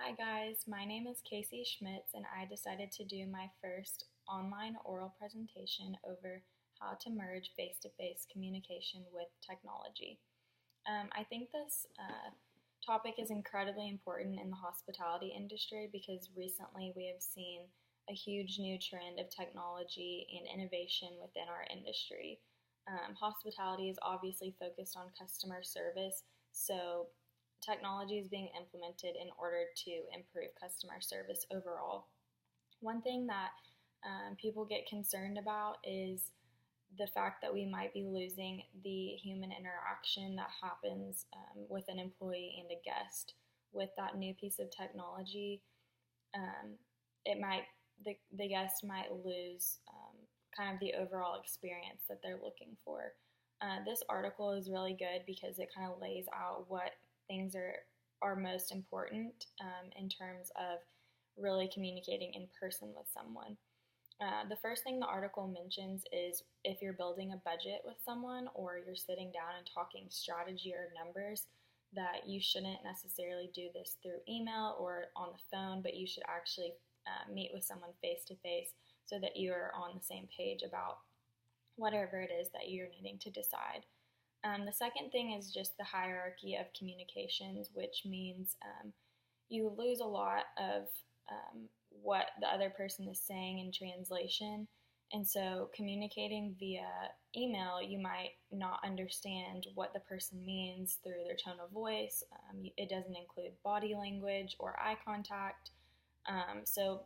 Hi guys, my name is Casey Schmitz and I decided to do my first online oral presentation over how to merge face-to-face communication with technology. I think this topic is incredibly important in the hospitality industry because recently we have seen a huge new trend of technology and innovation within our industry. Hospitality is obviously focused on customer service, so technology is being implemented in order to improve customer service overall. One thing that people get concerned about is the fact that we might be losing the human interaction that happens with an employee and a guest. With that new piece of technology, it might the guest might lose kind of the overall experience that they're looking for. This article is really good because it kind of lays out what things are most important in terms of really communicating in person with someone. The first thing the article mentions is if you're building a budget with someone or you're sitting down and talking strategy or numbers, that you shouldn't necessarily do this through email or on the phone, but you should actually meet with someone face to face so that you are on the same page about whatever it is that you're needing to decide. The second thing is just the hierarchy of communications, which means you lose a lot of what the other person is saying in translation. And so communicating via email, you might not understand what the person means through their tone of voice. It doesn't include body language or eye contact. So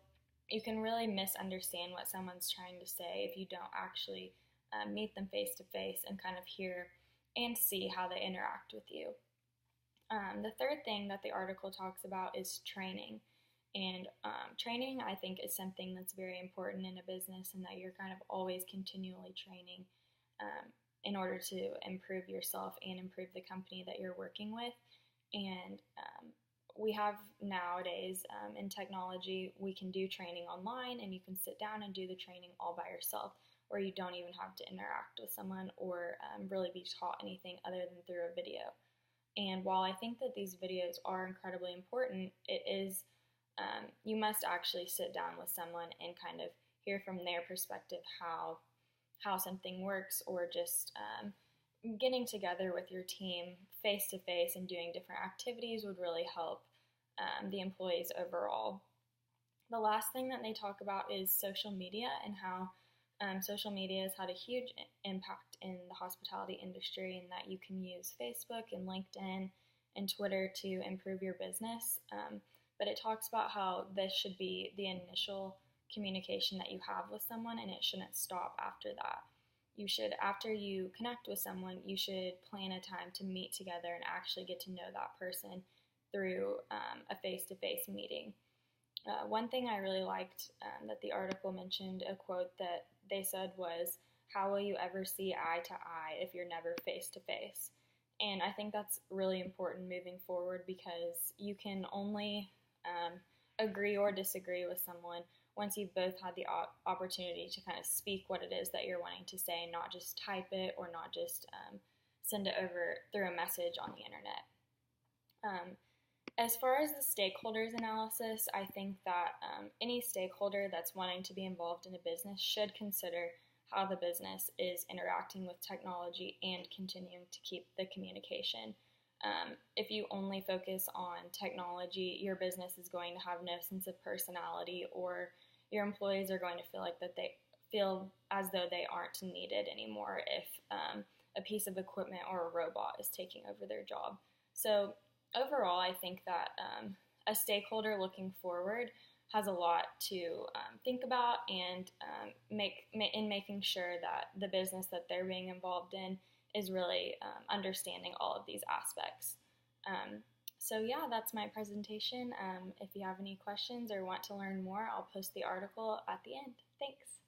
you can really misunderstand what someone's trying to say if you don't actually meet them face to face and kind of hear and see how they interact with you. The third thing that the article talks about is training. And training, I think, is something that's very important in a business and that you're kind of always continually training in order to improve yourself and improve the company that you're working with. And we have nowadays in technology, we can do training online and you can sit down and do the training all by yourself, or you don't even have to interact with someone or really be taught anything other than through a video. And while I think that these videos are incredibly important, it is you must actually sit down with someone and kind of hear from their perspective how something works, or just getting together with your team face to face and doing different activities would really help the employees overall. The last thing that they talk about is social media and how social media has had a huge impact in the hospitality industry, and that you can use Facebook and LinkedIn and Twitter to improve your business. But it talks about how this should be the initial communication that you have with someone, and it shouldn't stop after that. You should, after you connect with someone, you should plan a time to meet together and actually get to know that person through a face-to-face meeting. One thing I really liked that the article mentioned, a quote that they said was, "How will you ever see eye to eye if you're never face to face?" And I think that's really important moving forward, because you can only agree or disagree with someone once you've both had the opportunity to kind of speak what it is that you're wanting to say, not just type it or not just send it over through a message on the internet. As far as the stakeholders analysis, I think that any stakeholder that's wanting to be involved in a business should consider how the business is interacting with technology and continuing to keep the communication. If you only focus on technology, your business is going to have no sense of personality, or your employees are going to feel like that they feel as though they aren't needed anymore if a piece of equipment or a robot is taking over their job. So overall, I think that a stakeholder looking forward has a lot to think about and making sure that the business that they're being involved in is really understanding all of these aspects. So yeah, that's my presentation. If you have any questions or want to learn more, I'll post the article at the end. Thanks.